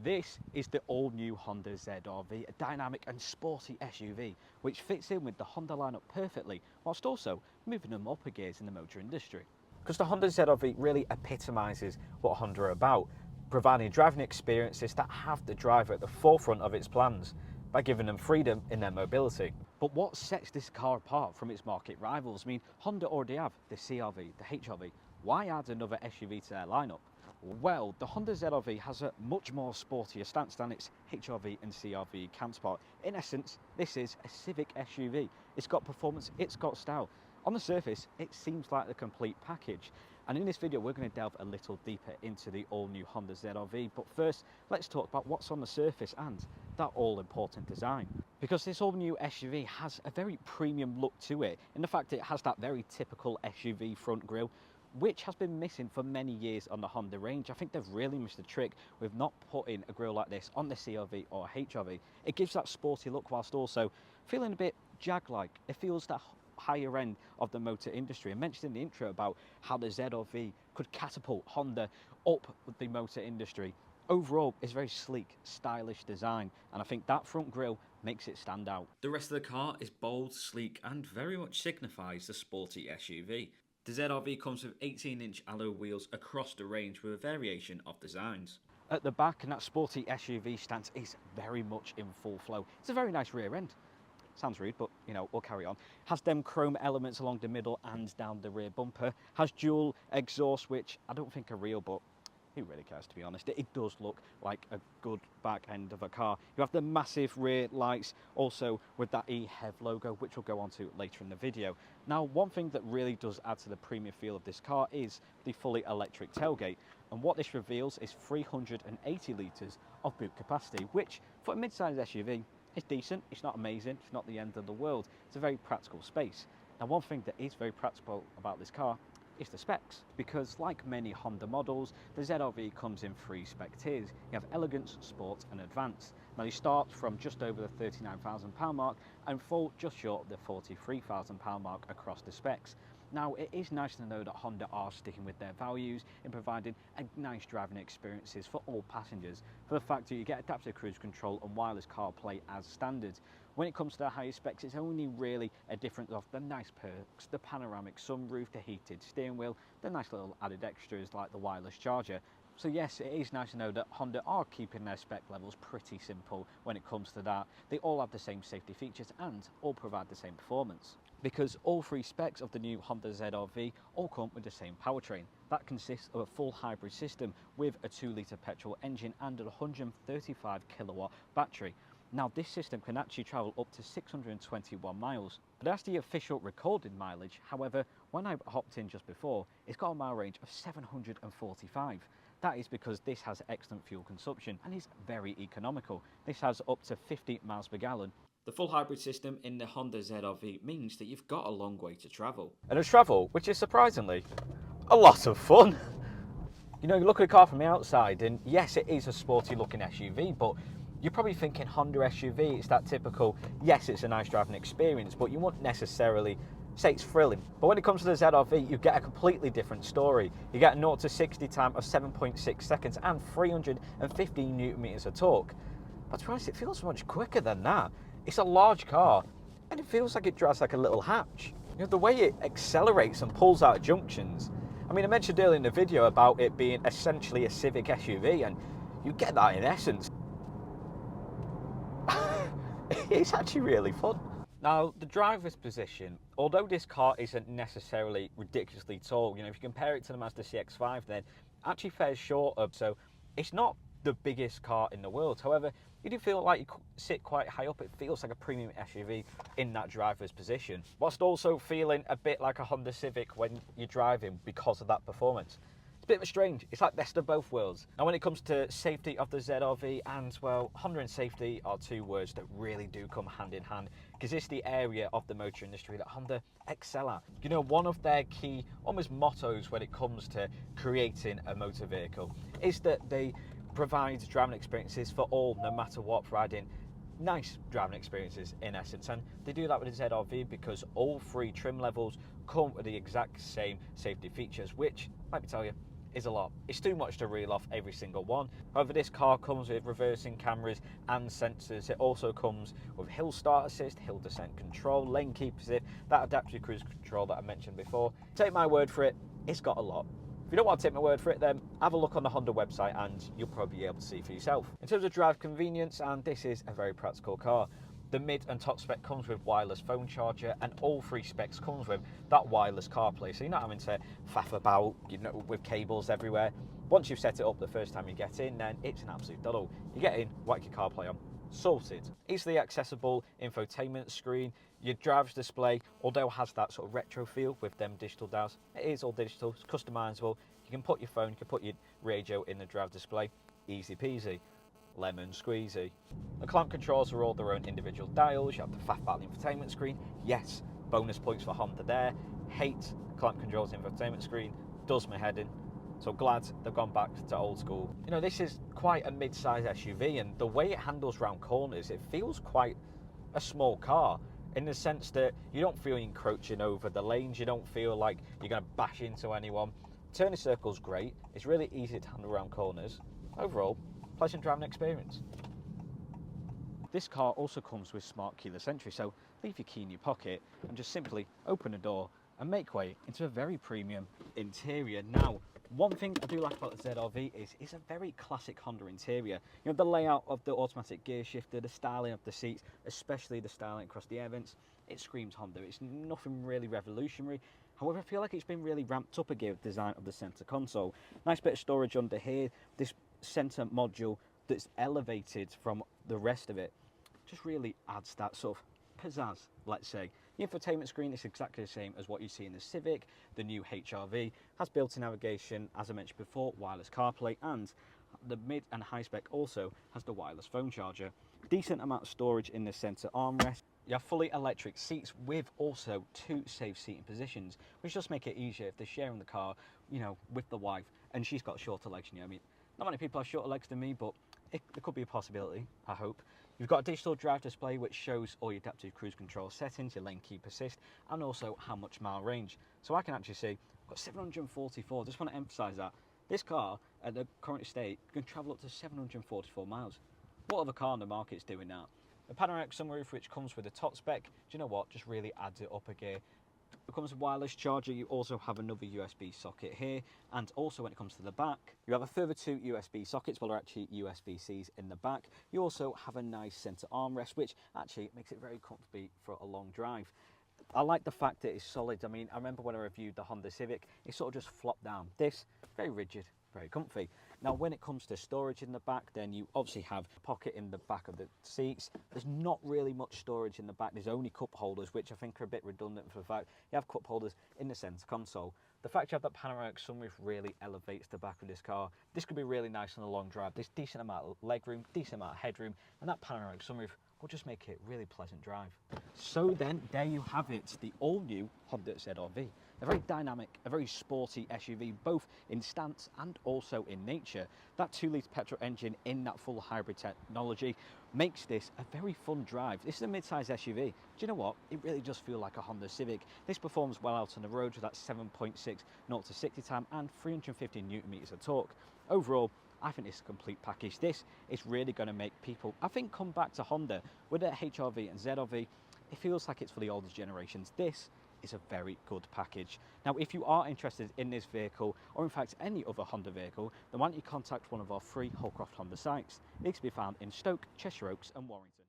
This is the all-new Honda ZR-V, a dynamic and sporty SUV, which fits in with the Honda lineup perfectly, whilst also moving them up a gears in the motor industry. Because the Honda ZR-V really epitomises what Honda are about, providing driving experiences that have the driver at the forefront of its plans, by giving them freedom in their mobility. But what sets this car apart from its market rivals? I mean, Honda already have the CR-V, the HR-V. Why add another SUV to their lineup? Well, the Honda ZR-V has a much more sportier stance than its HR-V and CR-V counterpart. In essence, this is a Civic SUV. It's got performance, it's got style. On the surface, it seems like the complete package. And in this video, we're going to delve a little deeper into the all-new Honda ZR-V. But first, let's talk about what's on the surface and that all-important design. Because this all-new SUV has a very premium look to it, in the fact that it has that very typical SUV front grille, which has been missing for many years on the Honda range. I think they've really missed a trick with not putting a grille like this on the CR-V or HR-V. It gives that sporty look whilst also feeling a bit Jag-like. It feels that higher end of the motor industry. I mentioned in the intro about how the ZR-V could catapult Honda up the motor industry. Overall, it's very sleek, stylish design, and I think that front grille makes it stand out. The rest of the car is bold, sleek, and very much signifies the sporty SUV. The ZR-V comes with 18-inch alloy wheels across the range with a variation of designs. At the back, and that sporty SUV stance is very much in full flow. It's a very nice rear end. Sounds rude, but you know, we'll carry on. Has them chrome elements along the middle and down the rear bumper. Has dual exhaust, which I don't think are real, but who really cares, to be honest? It does look like a good back end of a car. You have the massive rear lights, also with that eHev logo, which we'll go on to later in the video. Now, one thing that really does add to the premium feel of this car is the fully electric tailgate. And what this reveals is 380 litres of boot capacity, which for a mid-sized SUV, it's decent, it's not amazing, it's not the end of the world. It's a very practical space. Now, one thing that is very practical about this car is the specs, because like many Honda models, the ZR-V comes in three spec tiers. You have Elegance, Sport and Advanced. Now you start from just over the £39,000 mark and fall just short of the £43,000 mark across the specs. Now, it is nice to know that Honda are sticking with their values in providing a nice driving experiences for all passengers, for the fact that you get adaptive cruise control and wireless CarPlay as standard. When it comes to the higher specs, it's only really a difference of the nice perks, the panoramic sunroof, the heated steering wheel, the nice little added extras like the wireless charger. So yes, it is nice to know that Honda are keeping their spec levels pretty simple when it comes to that. They all have the same safety features and all provide the same performance. Because all three specs of the new Honda ZR-V all come with the same powertrain. That consists of a full hybrid system with a 2-litre petrol engine and a 135 kilowatt battery. Now, this system can actually travel up to 621 miles, but that's the official recorded mileage. However, when I hopped in just before, it's got a mile range of 745. That is because this has excellent fuel consumption and is very economical. This has up to 50 miles per gallon. The full hybrid system in the Honda ZR-V means that you've got a long way to travel. And a travel which is surprisingly a lot of fun. You know, you look at a car from the outside and yes, it is a sporty looking SUV, but you're probably thinking Honda SUV, it's that typical, yes, it's a nice driving experience, but you wouldn't necessarily say it's thrilling. But when it comes to the ZR-V, you get a completely different story. You get a 0 to 60 time of 7.6 seconds and 315 newton meters of torque. But to be honest, it feels much quicker than that. It's a large car, and it feels like it drives like a little hatch. You know, the way it accelerates and pulls out of junctions. I mean, I mentioned earlier in the video about it being essentially a Civic SUV, and you get that in essence. It's actually really fun. Now, the driver's position, although this car isn't necessarily ridiculously tall, you know, if you compare it to the Mazda CX-5, then it actually fares short of, so it's not the biggest car in the world. However, you do feel like you sit quite high up. It feels like a premium SUV in that driver's position, whilst also feeling a bit like a Honda Civic when you're driving because of that performance. It's a bit of a strange, it's like best of both worlds. Now, when it comes to safety of the ZR-V, and well, Honda and safety are two words that really do come hand in hand, because it's the area of the motor industry that Honda excel at. You know, one of their key, almost mottos when it comes to creating a motor vehicle is that they provide driving experiences for all, no matter what, providing nice driving experiences in essence. And they do that with the ZR-V because all three trim levels come with the exact same safety features, which, let me tell you, is a lot. It's too much to reel off every single one. However, this car comes with reversing cameras and sensors. It also comes with hill start assist, hill descent control, lane keep assist, that adaptive cruise control that I mentioned before. Take my word for it, it's got a lot. If you don't want to take my word for it, then have a look on the Honda website and you'll probably be able to see for yourself. In terms of drive convenience, and this is a very practical car, the mid and top spec comes with wireless phone charger, and all three specs comes with that wireless CarPlay, so you're not having to faff about, you know, with cables everywhere. Once you've set it up the first time you get in, then it's an absolute doddle. You get in, whack your CarPlay on, sorted. Easily accessible infotainment screen. Your driver's display, although has that sort of retro feel with them digital dials, it is all digital, it's customizable. You can put your phone, you can put your radio in the driver display, easy peasy, lemon squeezy. The clamp controls are all their own individual dials. You have the faff about the infotainment screen. Yes, bonus points for Honda there. Hate clamp controls infotainment screen, does my head in. So glad they've gone back to old school. You know, this is quite a mid-size SUV, and the way it handles round corners, it feels quite a small car, in the sense that you don't feel encroaching over the lanes, you don't feel like you're going to bash into anyone. Turning circle's great, it's really easy to handle around corners. Overall, pleasant driving experience. This car also comes with smart keyless entry, so leave your key in your pocket and just simply open the door and make way into a very premium interior. Now, one thing I do like about the ZR-V is it's a very classic Honda interior. You know, the layout of the automatic gear shifter, the styling of the seats, especially the styling across the air vents, it screams Honda. It's nothing really revolutionary. However, I feel like it's been really ramped up a gear with the design of the centre console. Nice bit of storage under here. This centre module that's elevated from the rest of it just really adds that sort of pizzazz, let's say. The infotainment screen is exactly the same as what you see in the Civic. The new HR-V has built-in navigation, as I mentioned before, wireless CarPlay, and the mid and high spec also has the wireless phone charger. Decent amount of storage in the centre armrest. You have fully electric seats with also 2 safe seating positions, which just make it easier if they're sharing the car, you know, with the wife, and she's got shorter legs than you. I mean, not many people have shorter legs than me, but it could be a possibility, I hope. You've got a digital drive display which shows all your adaptive cruise control settings, your lane keep assist, and also how much mile range. So I can actually see I've got 744. Just want to emphasise that this car at the current state can travel up to 744 miles. What other car on the market is doing that? The panoramic sunroof, which comes with a top spec, do you know what, just really adds it up a gear. It comes with a wireless charger. You also have another USB socket here, and also when it comes to the back, you have a further 2 USB sockets, well, they're actually USB-Cs in the back. You also have a nice centre armrest, which actually makes it very comfy for a long drive. I like the fact that it's solid. I mean, I remember when I reviewed the Honda Civic, it sort of just flopped down. This, very rigid, very comfy. Now, when it comes to storage in the back, then you obviously have a pocket in the back of the seats. There's not really much storage in the back. There's only cup holders, which I think are a bit redundant for the fact you have cup holders in the centre console. The fact you have that panoramic sunroof really elevates the back of this car. This could be really nice on a long drive. There's decent amount of legroom, decent amount of headroom, and that panoramic sunroof will just make it a really pleasant drive. So then, there you have it, the all-new Honda ZR-V. A very dynamic, a very sporty SUV, both in stance and also in nature. That 2-litre petrol engine in that full hybrid technology makes this a very fun drive. This is a mid-size SUV. Do you know what? It really does feel like a Honda Civic. This performs well out on the road with that 7.6 0 to 60 time and 350 Newton meters of torque. Overall, I think this is a complete package. This is really going to make people, I think, come back to Honda. With their HR-V and ZR-V, it feels like it's for the older generations. This is a very good package. Now, if you are interested in this vehicle, or in fact any other Honda vehicle, then why don't you contact one of our free Hullcroft Honda sites. These can be found in Stoke, Cheshire Oaks and Warrington.